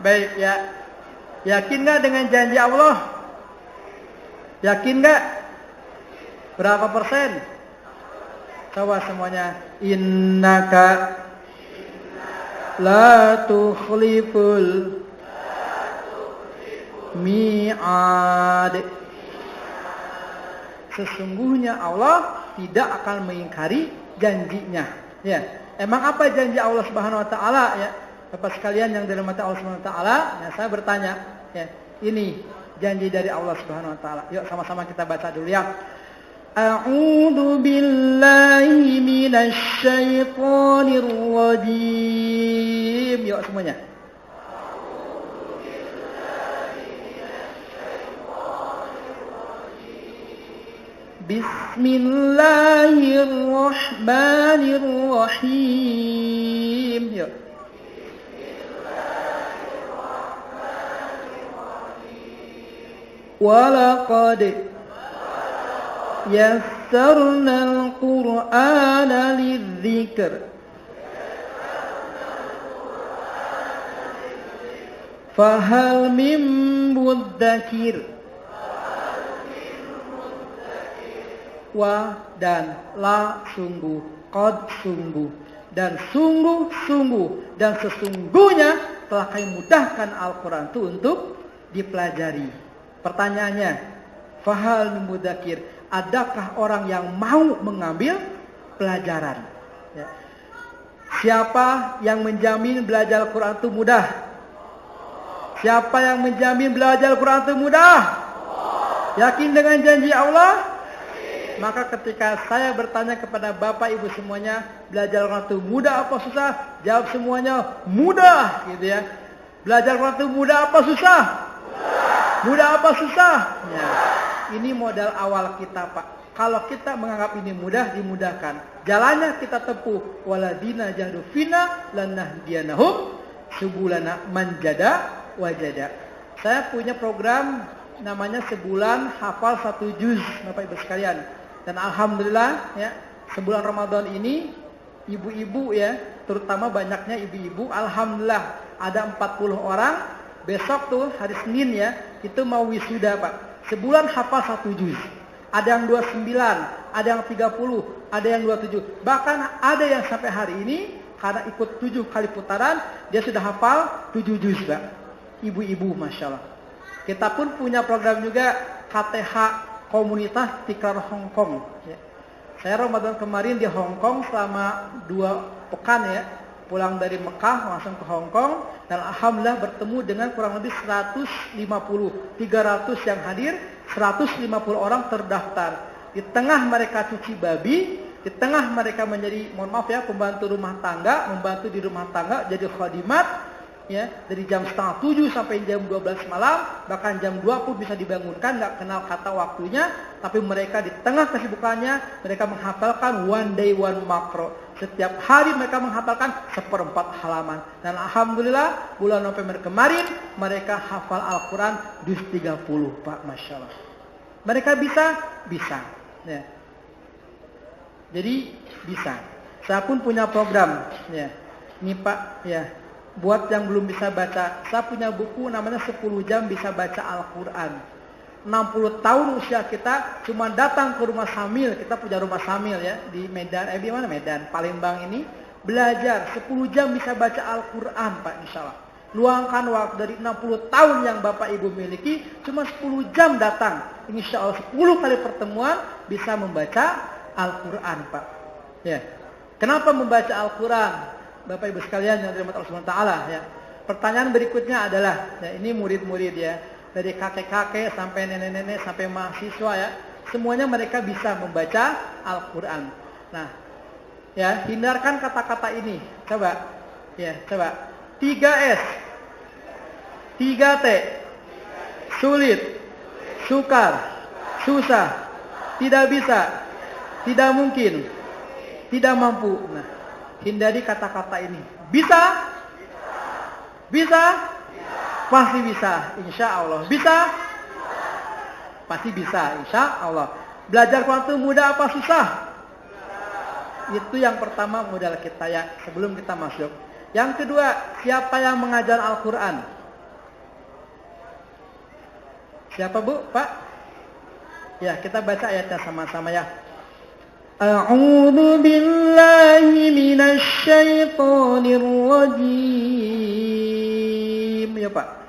Baik ya. Yakin nggak dengan janji Allah? Yakin nggak? Berapa persen? Coba semuanya. Innaka la tukhliful mi'ad. Sesungguhnya Allah tidak akan mengingkari janjinya. Ya, emang apa janji Allah Subhanahu wa taala ya? Bapak sekalian yang dirahmati Allah Subhanahu wa taala, ya saya bertanya, ya, ini janji dari Allah Subhanahu wa taala. Yuk sama-sama kita baca dulu ya. A'udzu billahi minasy syaithanir rajim. Yuk semuanya. Bismillahirrahmanirrahim. Yuk. Walaqad yassarnal Qur'ana lidzikr fahal min mudzakir. Wa dan la sungguh, qad sungguh, dan sungguh-sungguh, dan sesungguhnya telah kami mudahkan Al-Quran itu untuk dipelajari. Pertanyaannya, fahal min mudzakir, adakah orang yang mau mengambil pelajaran? Ya. Siapa yang menjamin belajar Al-Quran itu mudah? Siapa yang menjamin belajar Al-Quran itu mudah? Yakin dengan janji Allah? Maka ketika saya bertanya kepada Bapak Ibu semuanya, belajar Al-Quran itu mudah apa susah? Jawab semuanya mudah, gitu ya. Belajar Al-Quran itu mudah apa susah? Mudah apa susah? Ya. Ini modal awal kita, Pak. Kalau kita menganggap ini mudah, dimudahkan. Jalannya kita tempuh. Waladina jahdu fina lanahdiyanahum subulana manjada wajada. Saya punya program namanya sebulan hafal 1 juz, Bapak Ibu sekalian. Dan alhamdulillah ya, sebulan Ramadan ini ibu-ibu ya, terutama banyaknya ibu-ibu, alhamdulillah ada 40 orang. Besok tuh hari Senin ya, itu mau wisuda, Pak. Sebulan hafal 1 juz. Ada yang 29, ada yang 30, ada yang 27. Bahkan ada yang sampai hari ini karena ikut 7 kali putaran, dia sudah hafal 7 juz, Pak. Ibu-ibu, Masya Allah. Kita pun punya program juga KTH, Komunitas Tikrar Hong Kong. Ya. Saya Ramadan kemarin di Hong Kong selama 2 pekan ya. Pulang dari Mekah langsung ke Hong Kong. Dan alhamdulillah bertemu dengan kurang lebih 150. 300 yang hadir, 150 orang terdaftar. Di tengah mereka cuci babi, di tengah mereka menjadi, mohon maaf ya, pembantu rumah tangga, membantu di rumah tangga, jadi khadimat. Ya, dari jam 6:30 sampai jam 12 malam, bahkan jam 2 pun bisa dibangunkan, nggak kenal kata waktunya, tapi mereka di tengah kesibukannya, mereka menghafalkan one day one makro. Setiap hari mereka menghafalkan 1/4 halaman. Dan alhamdulillah, bulan November kemarin, mereka hafal Al-Quran juz 30, Pak, Masya Allah. Mereka bisa? Bisa. Ya. Jadi, bisa. Saya pun punya program. Ya. Ini Pak, ya. Buat yang belum bisa baca, saya punya buku namanya 10 jam bisa baca Al-Quran. 60 tahun usia kita cuma datang ke rumah Samil, kita punya rumah Samil ya, di Medan, di mana Medan, Palembang ini, belajar 10 jam bisa baca Al-Quran, Pak, insya Allah. Luangkan waktu dari 60 tahun yang Bapak Ibu miliki, cuma 10 jam datang. Insya Allah 10 kali pertemuan bisa membaca Al-Quran, Pak. Ya. Kenapa membaca Al-Quran? Bapak Ibu sekalian yang dirahmati Allah Subhanahu wa taala ya. Pertanyaan berikutnya adalah, ya, ini murid-murid ya, dari kakek-kakek sampai nenek-nenek sampai mahasiswa ya, semuanya mereka bisa membaca Al-Quran. Nah, ya, hindarkan kata-kata ini. Coba. Ya, coba. 3S. 3T. Sulit, sukar, susah, tidak bisa, tidak mungkin, tidak mampu. Nah, hindari kata-kata ini. Bisa? Bisa? Pasti bisa, insya Allah. Bisa? Pasti bisa, insya Allah. Belajar Quran itu mudah apa susah? Itu yang pertama modal kita ya, sebelum kita masuk. Yang kedua, siapa yang mengajar Al-Quran? Siapa Bu? Pak? Ya, kita baca ayatnya sama-sama ya. A'udzu billahi minasy syaithanir rajim. Ya, Pak.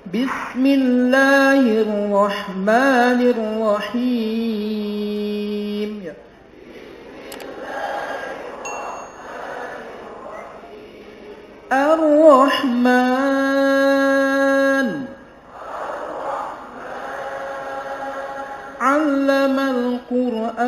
Bismillahirrahmanirrahim. Ya. Ar-Rahman 'allamal Qur'an.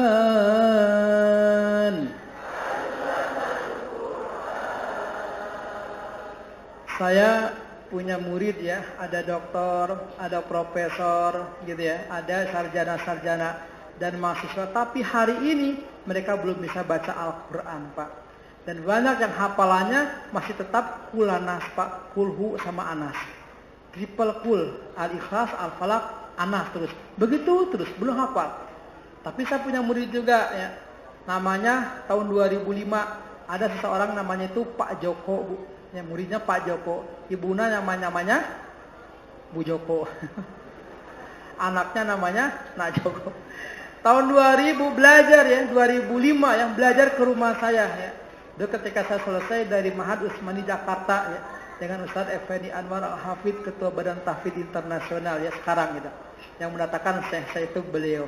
Saya punya murid ya, ada doktor, ada profesor gitu ya, ada sarjana-sarjana dan mahasiswa, tapi hari ini mereka belum bisa baca Al-Qur'an, Pak. Dan banyak yang hafalannya masih tetap kulanas, Pak, kulhu sama anas. Triple kul, Al-Ikhlas, Al-Falaq, anas terus. Begitu terus, belum hafal. Tapi saya punya murid juga ya. Namanya tahun 2005 ada seseorang namanya itu Pak Joko, Bu. Ya, muridnya Pak Joko, ibunya namanya Bu Joko. Anaknya namanya Nak Joko. Tahun 2000 belajar ya, 2005 yang belajar ke rumah saya ya. Itu ketika saya selesai dari Ma'had Utsmani Jakarta ya, dengan Ustaz Effendi Anwar Al-Hafidh, Ketua Badan Tahfidz Internasional ya sekarang gitu. Yang mendatangkan saya itu beliau.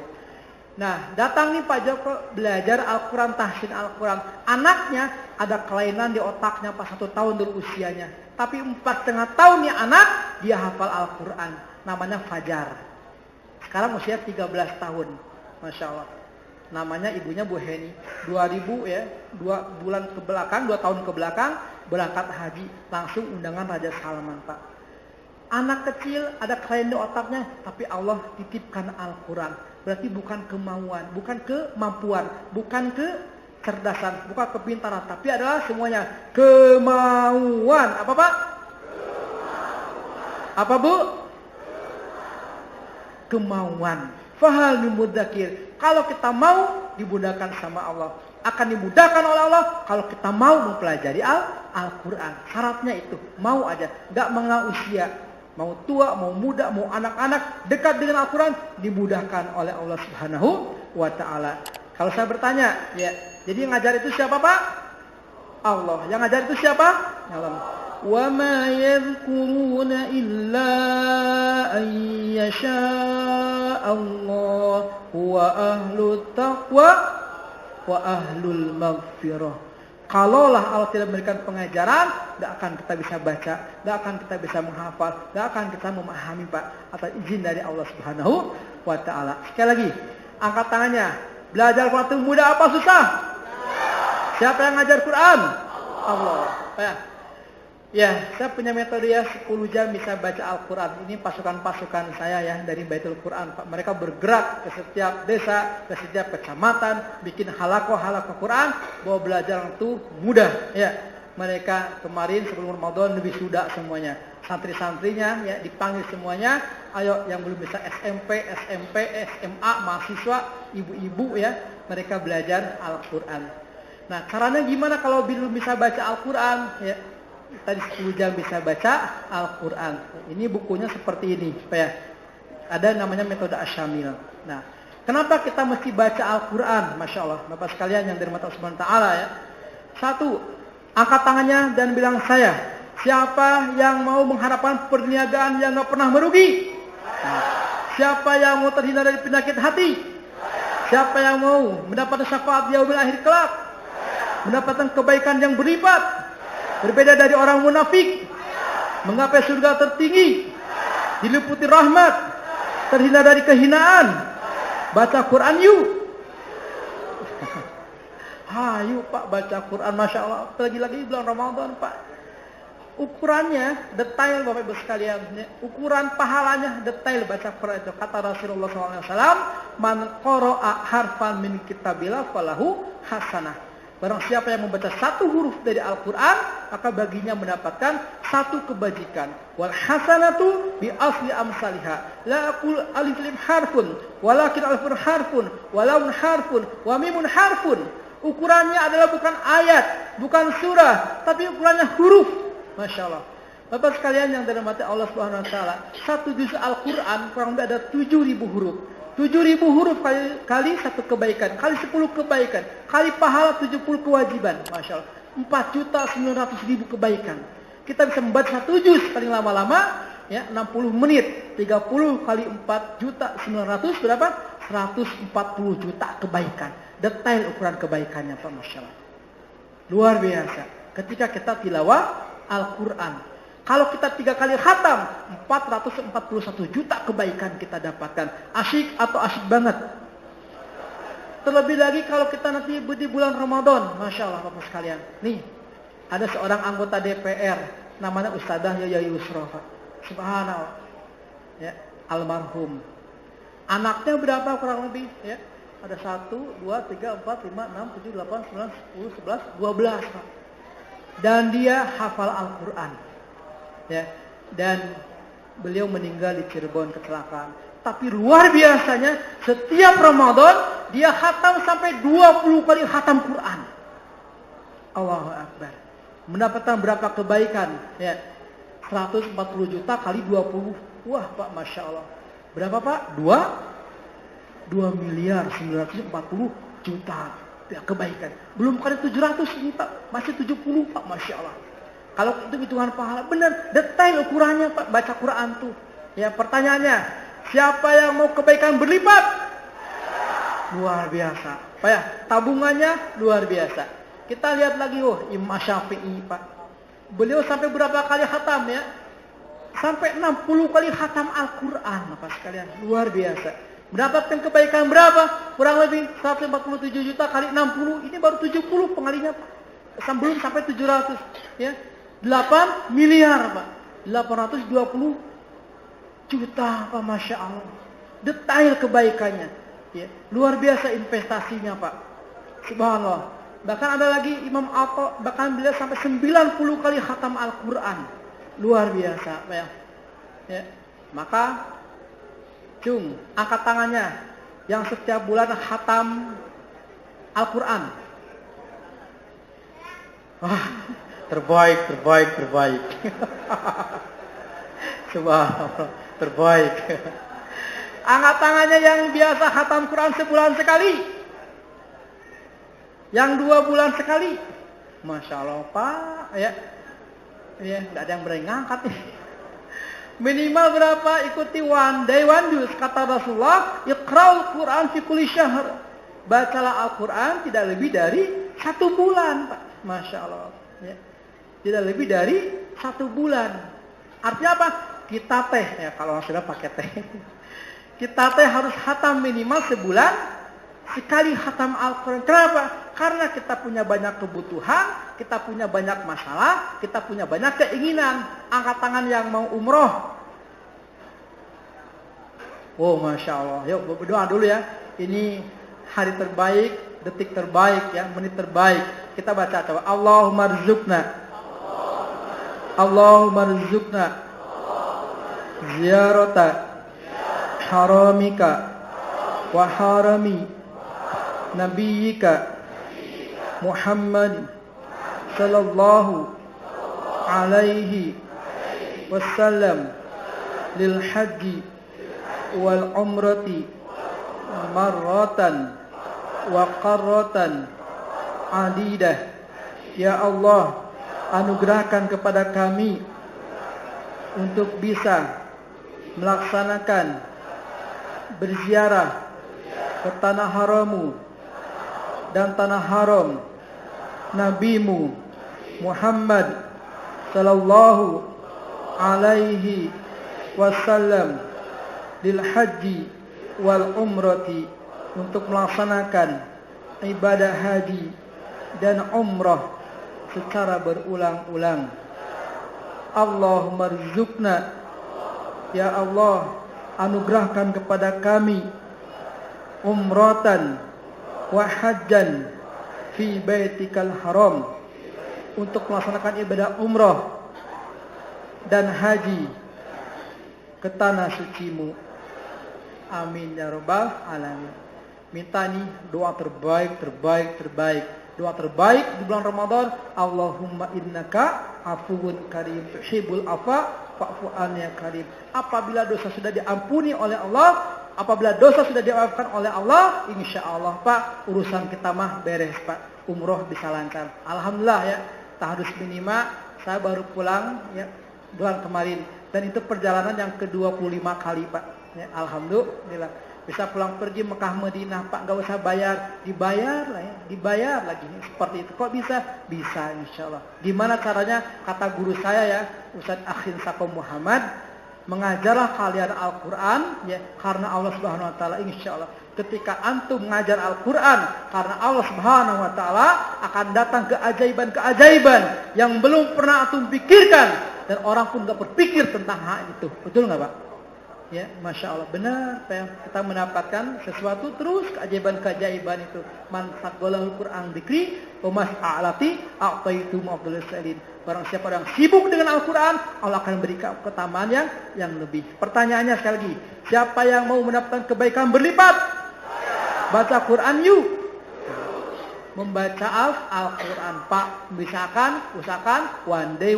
Nah, datang nih Pak Joko belajar Al-Quran, tahsin Al-Quran. Anaknya ada kelainan di otaknya pas 1 tahun dulu usianya. Tapi 4,5 tahun nih anak, dia hafal Al-Quran. Namanya Fajar. Sekarang usia 13 tahun. Masya Allah. Namanya ibunya Bu Heni. 2000 ya, 2 bulan ke belakang, 2 tahun ke belakang, berangkat haji. Langsung undangan Raja Salman, Pak. Anak kecil ada kelainan di otaknya, tapi Allah titipkan Al-Quran. Berarti bukan kemauan, bukan kemampuan, bukan kecerdasan, bukan kepintaran, tapi adalah semuanya kemauan. Apa Pak? Kemauan. Apa Bu? Kemauan. Fahal min mudzakir. Kalau kita mau dimudahkan sama Allah, akan dimudahkan oleh Allah kalau kita mau mempelajari Al-Quran. Syaratnya itu mau aja, nggak mengenal usia. Mau tua, mau muda, mau anak-anak, dekat dengan Al-Quran, dimudahkan oleh Allah Subhanahu wa Ta'ala. Kalau saya bertanya, ya, jadi yang ngajar itu siapa Pak? Allah. Yang ngajar itu siapa? Allah. Wa ma yadhkuruna illa an yasha Allah wa ahlut taqwa wa ahlul maghfirah. Kalaulah Allah tidak memberikan pengajaran, tidak akan kita bisa baca, tidak akan kita bisa menghafal, tidak akan kita memahami Pak, atas izin dari Allah Subhanahu wa Ta'ala. Sekali lagi, angkat tangannya. Belajar Quran itu mudah apa susah? Siapa yang ngajar Quran? Allah. Ya, saya punya metode ya 10 jam bisa baca Al-Quran. Ini pasukan-pasukan saya ya dari Baitul Quran, Pak. Mereka bergerak ke setiap desa, ke setiap kecamatan, bikin halakoh Quran, bahwa belajar itu mudah ya. Mereka kemarin sebelum Ramadan lebih sudah semuanya. Santri-santrinya ya dipanggil semuanya. Ayo yang belum bisa SMP, SMA, mahasiswa, ibu-ibu ya, mereka belajar Al-Quran. Nah, caranya gimana kalau belum bisa baca Al-Quran ya? Tadi 10 jam bisa baca Al-Quran. Ini bukunya seperti ini, ya. Ada namanya metode Asyamil. Nah, kenapa kita mesti baca Al-Quran? Masya Allah, Bapak sekalian yang dirahmati Allah Subhanahu wa Ta'ala ya. 1, angkat tangannya dan bilang saya. Siapa yang mau mengharapkan perniagaan yang gak pernah merugi? Nah, siapa yang mau terhindar dari penyakit hati? Siapa yang mau mendapatkan syafaat di yaumil akhir kelak? Mendapatkan kebaikan yang berlipat? Berbeda dari orang munafik, menggapai surga tertinggi, diliputi rahmat, terhindar dari kehinaan. Baca Quran yuk. Hayu Pak baca Quran, Masya Allah. Lagi-lagi bulan Ramadan Pak. Ukurannya detail Bapak Ibu sekalian. Ukuran pahalanya detail baca Quran itu. Kata Rasulullah SAW, man qara'a harfan min kitabillah falahu hasanah. Barang siapa yang membaca 1 huruf dari Al-Quran, maka baginya mendapatkan 1 kebajikan. Wal hasanatu bi asli amsalihha. La aqul alif lim harfun, walakin alifun harfun, walaun harfun, wa mimun harfun. Ukurannya adalah bukan ayat, bukan surah, tapi ukurannya huruf. Masya Allah. Bapak sekalian yang dirahmati Allah Subhanahu Wa Taala, satu juz Al-Quran kurang lebih ada 7.000 huruf. 7.000 huruf kali satu kebaikan, kali 10 kebaikan, kali pahala 70 kewajiban. Masya Allah. 4.900.000 kebaikan. Kita bisa membaca satu juz paling lama-lama ya 60 menit. 30 kali 4.900.000 berapa? 140 juta kebaikan. Detail ukuran kebaikannya Pak, Masya Allah. Luar biasa. Ketika kita tilawah Al-Quran. Kalau kita 3 kali khatam, 441 juta kebaikan kita dapatkan. Asyik atau asyik banget. Terlebih lagi kalau kita nanti di bulan Ramadan. Masya Allah Bapak sekalian. Nih, ada seorang anggota DPR. Namanya Ustadzah Yaya Yusra. Subhanallah. Ya, almarhum. Anaknya berapa kurang lebih? Ya. Ada 1, 2, 3, 4, 5, 6, 7, 8, 9, 10, 11, 12. Dan dia hafal Al-Quran. Ya. Dan beliau meninggal di Cirebon kecelakaan. Tapi luar biasanya setiap Ramadan dia khatam sampai 20 kali khatam Quran. Allahu Akbar. Mendapatkan berapa kebaikan? Ya. 140 juta kali 20. Wah Pak, Masya Allah. Berapa Pak? 2 miliar 940 juta ya, kebaikan. Belum kali 700 ini Pak. Masih 70 Pak, Masya Allah. Kalau itu hitungan pahala. Benar, detail ukurannya Pak. Baca Quran tuh. Ya, pertanyaannya, siapa yang mau kebaikan berlipat? Luar biasa. Pak ya, tabungannya luar biasa. Kita lihat lagi, Imam Syafi'i Pak. Beliau sampai berapa kali khatam ya? Sampai 60 kali khatam Al-Quran Bapak sekalian. Luar biasa. Mendapatkan kebaikan berapa? Kurang lebih 147 juta kali 60. Ini baru 70 pengalinya Pak. Belum sampai 700. Ya. 8 miliar Pak. 820 juta Pak, Masya Allah. Detail kebaikannya. Ya. Luar biasa investasinya Pak. Subhanallah. Bahkan ada lagi Imam Atta. Bahkan beliau sampai 90 kali khatam Al-Quran. Luar biasa Pak ya. Ya. Maka Cung, angkat tangannya yang setiap bulan khatam Al-Quran. Wah, terbaik. Subhanallah, terbaik. Angkat tangannya yang biasa khatam Quran sebulan sekali. Yang 2 bulan sekali. Masya Allah Pak. Ya, nggak ada yang berani ngangkat nih. Minimal berapa? Ikuti one day one juz. Kata Rasulullah, iqra'ul Quran fi kulli syahr. Bacalah Al-Quran tidak lebih dari 1 bulan, Pak. Masya Allah. Ya. Tidak lebih dari 1 bulan. Artinya apa? Kita teh, ya kalau sudah pakai teh. Kita teh harus khatam minimal sebulan sekali khatam Al-Quran. Kenapa? Karena kita punya banyak kebutuhan, kita punya banyak masalah, kita punya banyak keinginan. Angkat tangan yang mau umroh. Oh, Masya Allah. Yuk berdoa dulu ya. Ini hari terbaik, detik terbaik, ya, menit terbaik. Kita baca coba. Allahumma rizukna. Allahumma rizukna. Ziyarata haramika wa harami nabiyika Muhammad sallallahu alaihi wasallam lil haji wal umrati marratan wa qarratan adidah. Ya Allah, anugerahkan kepada kami untuk bisa melaksanakan berziarah ke tanah harammu dan tanah haram Nabimu Muhammad sallallahu alaihi wasallam lil haji wal umrati, untuk melaksanakan ibadah haji dan umrah secara berulang-ulang. Allahumma rizukna, ya Allah, anugerahkan kepada kami umratan wa hajjan fi baitikal haram, untuk melaksanakan ibadah umrah dan haji ke tanah sucimu. Amin ya rabbal alamin. minta nih doa terbaik. Doa terbaik di bulan Ramadan, Allahumma innaka afuwun karim tuhibbul afwa fa'fu anni ya karim. Apabila dosa sudah diampuni oleh Allah, apabila dosa sudah dimaafkan oleh Allah, insya Allah Pak, urusan kita mah beres Pak, umroh bisa lancar. Alhamdulillah ya, tahdus minima saya baru pulang ya bulan kemarin, dan itu perjalanan yang ke-25 kali Pak. Ya, alhamdulillah bisa pulang pergi Mekah Madinah Pak, gak usah bayar, dibayar lah ya, dibayar lagi seperti itu. Kok bisa? Bisa insya Allah. Gimana caranya? Kata guru saya ya, Ustadz Akhin Sako Muhammad, mengajarlah kalian Al-Quran ya, karena Allah Subhanahu Wa Taala. Insya Allah ketika antum mengajar Al-Quran karena Allah Subhanahu Wa Taala, akan datang keajaiban-keajaiban yang belum pernah antum pikirkan, dan orang pun gak berpikir tentang hal itu. Betul gak Pak? Ya, Masya Allah, benar Pak. Kita mendapatkan sesuatu terus keajaiban-keajaiban itu. Man faqalahul Quran dzikri wa mas'alati a'taitu ma'dul salin. Barang siapa yang sibuk dengan Al-Quran, Allah akan berikan keutamaan yang lebih. Pertanyaannya sekali lagi, siapa yang mau mendapatkan kebaikan berlipat? Baca Quran yuk. Membaca Al-Quran Pak, usahakan one day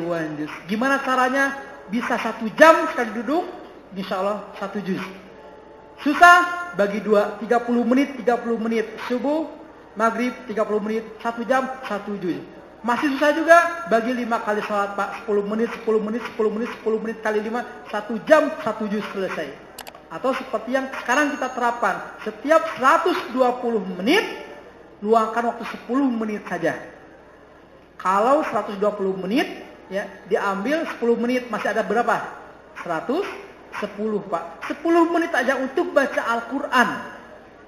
one juz. Gimana caranya? Bisa 1 jam sekali duduk, insya Allah 1 juz. Susah? Bagi 2, 30 menit. Subuh, maghrib 30 menit, 1 jam 1 juz. Masih susah juga? Bagi 5 kali salat Pak, 10 menit kali 5, 1 jam 1 juz selesai. Atau seperti yang sekarang kita terapkan, setiap 120 menit luangkan waktu 10 menit saja. Kalau 120 menit ya, diambil 10 menit, masih ada berapa? 110 Pak. 10 menit aja untuk baca Al-Quran.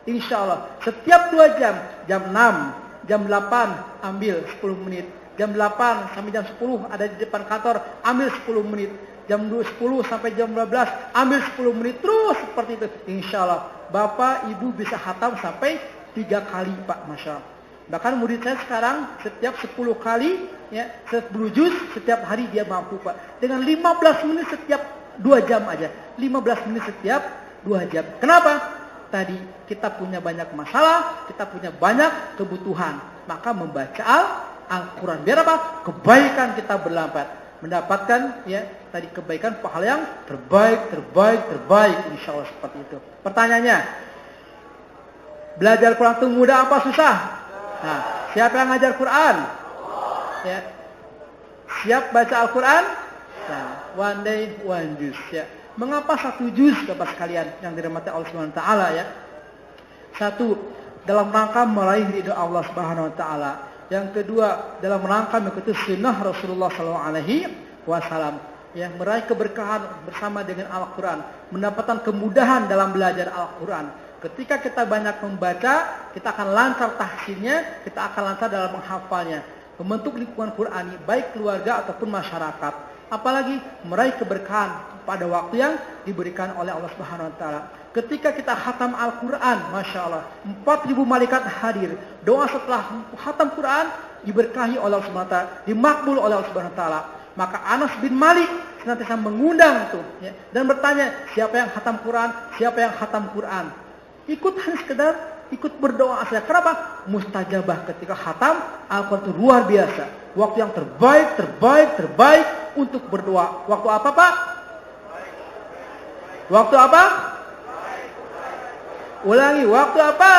Insya Allah. Setiap 2 jam, jam 6, jam 8, ambil 10 menit. Jam 8 sampai jam 10 ada di depan kantor, ambil 10 menit. Jam 10 sampai jam 12, ambil 10 menit. Terus seperti itu. Insya Allah. Bapak, Ibu bisa khatam sampai 3 kali Pak. Masya Allah. Bahkan murid saya sekarang setiap 10 kali ya, 10 juz setiap hari dia mampu Pak. Dengan 15 menit setiap 2 jam aja. 15 menit setiap 2 jam. Kenapa? Tadi kita punya banyak masalah, kita punya banyak kebutuhan. Maka membaca Al-Quran. Biar apa? Kebaikan kita berlambat. Mendapatkan ya tadi kebaikan pahala yang terbaik. Insya Allah seperti itu. Pertanyaannya, belajar Quran itu mudah apa susah? Nah, siapa yang ngajar Quran? Ya. Siap baca Al-Quran? Nah, one day one juz ya. Mengapa 1 juz Bapak sekalian yang dirahmati Allah Subhanahu wa taala ya? 1, dalam rangka meraih ridha Allah Subhanahu wa taala. Yang kedua, dalam rangka mengikuti sunnah Rasulullah sallallahu alaihi wasallam. Ya, meraih keberkahan bersama dengan Al-Quran, mendapatkan kemudahan dalam belajar Al-Quran. Ketika kita banyak membaca, kita akan lancar tahsinnya, kita akan lancar dalam menghafalnya. Membentuk lingkungan Qurani, baik keluarga ataupun masyarakat. Apalagi meraih keberkahan pada waktu yang diberikan oleh Allah Subhanahu Wa Taala. Ketika kita khatam Al-Quran, Masya Allah, 4.000 malaikat hadir. Doa setelah khatam Quran diberkahi oleh Allah Subhanahu Wa Taala, dimakbul oleh Allah Subhanahu Wa Taala. Maka Anas bin Malik senantiasa mengundang itu ya, dan bertanya, siapa yang khatam Quran? Siapa yang khatam Quran? Ikut hanya sekedar ikut berdoa saja. Kenapa? Mustajabah ketika khatam Al-Quran itu luar biasa. Waktu yang terbaik untuk berdoa. Waktu apa Pak? Waktu apa? Ulangi, waktu apa?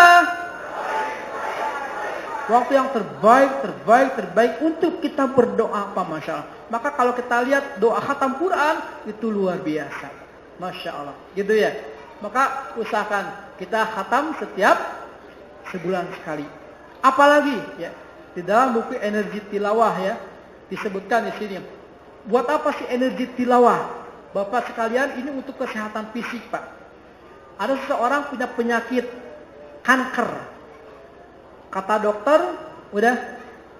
Waktu yang terbaik untuk kita berdoa Pak, Masya Allah. Maka kalau kita lihat doa khatam Quran itu luar biasa. Masya Allah. Gitu ya. Maka usahakan kita khatam setiap sebulan sekali. Apalagi ya, di dalam buku energi tilawah ya, disebutkan di sini. Buat apa sih energi tilawah? Bapak sekalian, ini untuk kesehatan fisik Pak. Ada seseorang punya penyakit kanker. Kata dokter, udah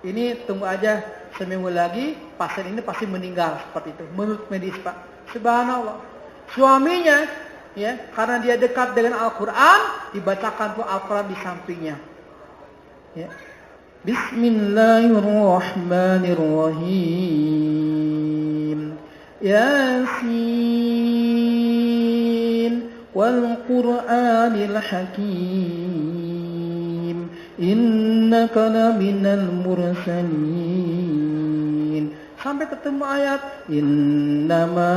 ini tunggu aja seminggu lagi pasien ini pasti meninggal, seperti itu. Menurut medis Pak. Subhanallah. Suaminya ya, karena dia dekat dengan Al-Quran, dibacakan tuh Al-Quran di sampingnya. Ya. Bismillahirrahmanirrahim. Yasin والقرآن الحكيم إنك لمن المرسلين. Sampai ketemu ayat innama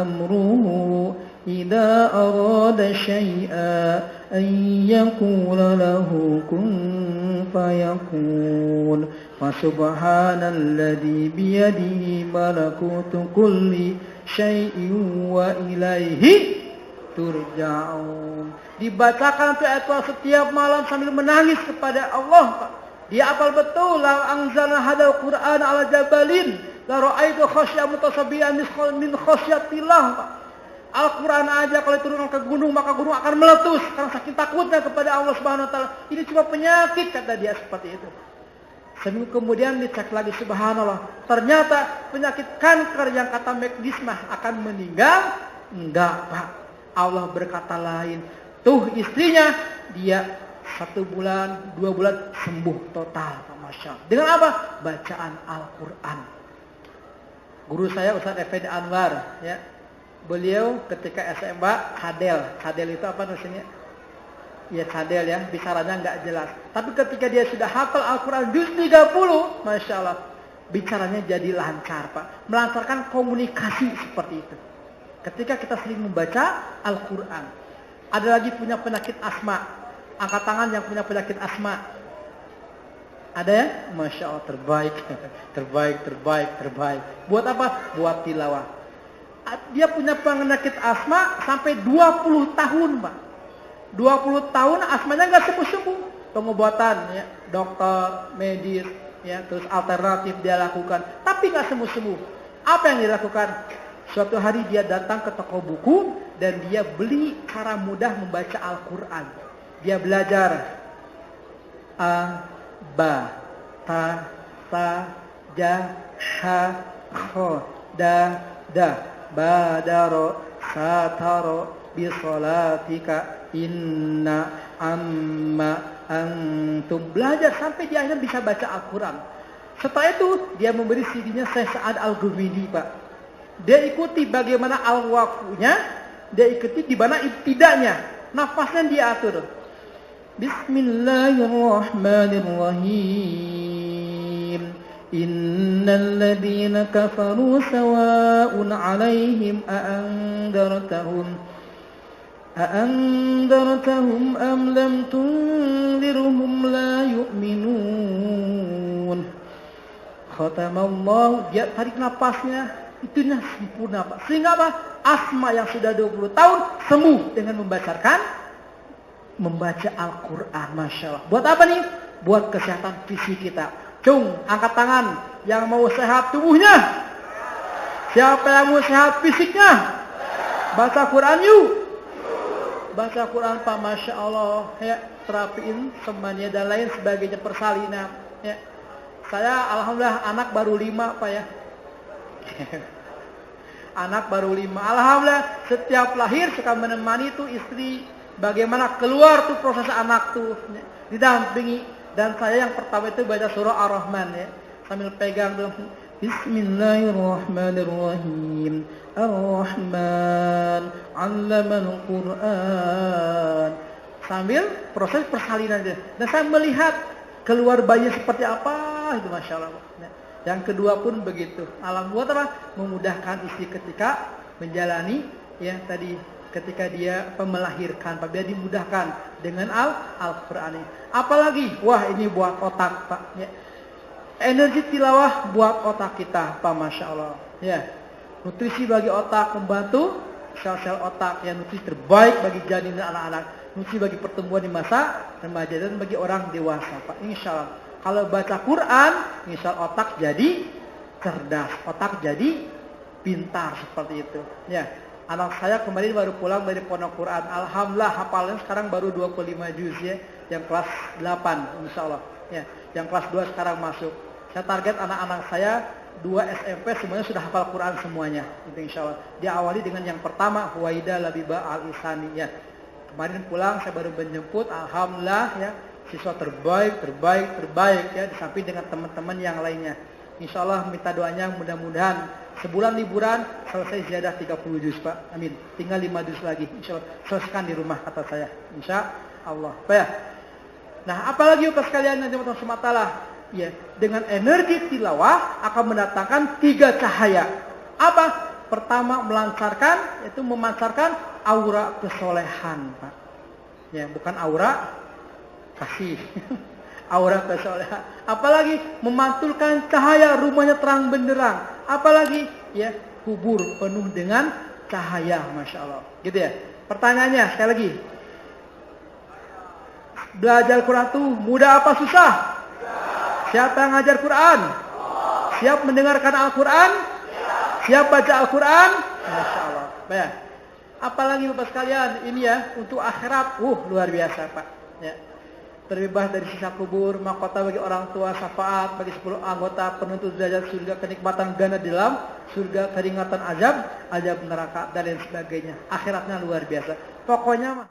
amruhu idza arada syai'an an yaqula lahu kun fayakun. Fasubhanalladzi biyadihi malakutu kulli syai'in wa ilaihi turja'un. Dibacakan tuh ayat setiap malam sambil menangis kepada Allah. Dia apal betul la anzalna hadal Qur'an ala jabalin la ra'aitu khasy'an mutasabbihan min khasyatillah. Al-Qur'an aja kalau turun ke gunung maka gunung akan meletus karena saking takutnya kepada Allah Subhanahu wa taala. Ini cuma penyakit kata dia seperti itu. Seminggu kemudian dicek lagi, subhanallah, ternyata penyakit kanker yang kata Mekdismah akan meninggal. Enggak, Pak. Allah berkata lain. Tuh istrinya dia 1 bulan, 2 bulan sembuh total, Pak, Masya Allah. Dengan apa? Bacaan Al-Quran. Guru saya Ustaz Effendi Anwar, ya, beliau ketika SMA cadel itu apa maksudnya? Ya cadel ya, bicaranya nggak jelas. Tapi ketika dia sudah hafal Al-Quran juz 30, Masya Allah, bicaranya jadi lancar, Pak. Melancarkan komunikasi seperti itu. Ketika kita sering membaca Al-Quran. Ada lagi punya penyakit asma. Angkat tangan yang punya penyakit asma. Ada ya? Masya Allah, terbaik. Buat apa? Buat tilawah. Dia punya penyakit asma sampai 20 tahun, Pak. 20 tahun asmanya nggak sembuh-sembuh. Pengobatan, ya, dokter, medis, ya, terus alternatif dia lakukan. Tapi nggak sembuh-sembuh. Apa yang dilakukan? Suatu hari dia datang ke toko buku dan dia beli cara mudah membaca Al-Quran. Dia belajar A, Ba, Ta, Sa, Ja, Ha, Kho, Da, Badaro, Sataro, Bisolatika, Inna, Amma, Antum. Belajar sampai dia akhirnya bisa baca Al-Quran. Setelah itu dia memberi CD-nya Syekh Sa'ad Al-Ghumidi, Pak. Dia ikuti bagaimana al-waqunya, dia ikuti di mana ibtidanya, nafasnya dia atur. Bismillahirrahmanirrahim. Innal ladzina kafaru sawa'un 'alaihim a'andartahum am lam tunzirhum la yu'minun. Khatamallahu, dia tarik napasnya. Itunya sempurna, Pak. Sehingga apa? Asma yang sudah 20 tahun sembuh dengan membaca Al-Quran. Masya Allah. Buat apa nih? Buat kesehatan fisik kita. Cung, angkat tangan. Yang mau sehat tubuhnya. Siapa yang mau sehat fisiknya? Baca Quran yuk. Baca Quran, Pak. Masya Allah. Ya, terapiin semuanya dan lain sebagainya, persalinan. Ya. Saya alhamdulillah anak baru 5, Pak, ya. Anak baru 5. Alhamdulillah setiap lahir suka menemani tuh istri bagaimana keluar tuh proses anak tuh didampingi. Dan saya yang pertama itu baca surah Ar-Rahman, ya, sambil pegang tuh Bismillahirrahmanirrahim. Ar-Rahman 'allamal Qur'an. Sambil proses persalinan dia. Dan saya melihat keluar bayi seperti apa itu, Masya Allah. Yang kedua pun begitu. Alhamdulillah apa? Memudahkan istri ketika menjalani, ya, tadi ketika dia melahirkan, Pak, biar dimudahkan dengan Al-Qur'an ini. Apalagi, wah ini buat otak, Pak, ya. Energi tilawah buat otak kita, Pak, Masya Allah, ya. Nutrisi bagi otak, membantu sel-sel otak, ya, nutrisi terbaik bagi janin dan anak-anak, nutrisi bagi pertumbuhan di masa remaja dan bagi orang dewasa, Pak, insya Allah. Kalau baca Quran, misal otak jadi cerdas, otak jadi pintar seperti itu. Ya, anak saya kemarin baru pulang dari pondok Quran. Alhamdulillah hafalnya sekarang baru 25 juz, ya, yang kelas 8 insya Allah. Ya, yang kelas 2 sekarang masuk. Saya target anak-anak saya 2 SMP semuanya sudah hafal Quran semuanya. Itu insya Allah. Diawali dengan yang pertama Huwaida Labiba Al-Isani, ya. Kemarin pulang saya baru menjemput, alhamdulillah, ya. Siswa terbaik, ya, di samping dengan teman-teman yang lainnya. Insya Allah minta doanya mudah-mudahan sebulan liburan selesai ziyadah 30 juz Pak. Amin. Tinggal 5 juz lagi. Insya Allah selesaikan di rumah kata saya. Insya Allah. Pak ya. Nah apalagi Bapak sekalian yang dimatakan SWT. Ya, dengan energi tilawah akan mendatangkan 3 cahaya. Apa? Pertama melancarkan, yaitu memancarkan aura kesolehan Pak. Ya, bukan aura kasih. Aura kesolehan. Apalagi memantulkan cahaya, rumahnya terang benderang. Apalagi ya kubur penuh dengan cahaya, masya Allah. Gitu ya. Pertanyaannya sekali lagi. Belajar Quran itu mudah apa susah? Siapa yang ngajar Quran? Siap mendengarkan Al-Quran? Siap baca Al-Quran? Masya Allah. Baik. Apalagi Bapak sekalian, ini ya untuk akhirat, luar biasa Pak. Ya. Terbebas dari sisa kubur, mahkota bagi orang tua, syafaat bagi 10 anggota, penuntut derajat surga, kenikmatan ganda di dalam surga, keringatan azab neraka dan lain sebagainya. Akhiratnya luar biasa. Pokoknya mah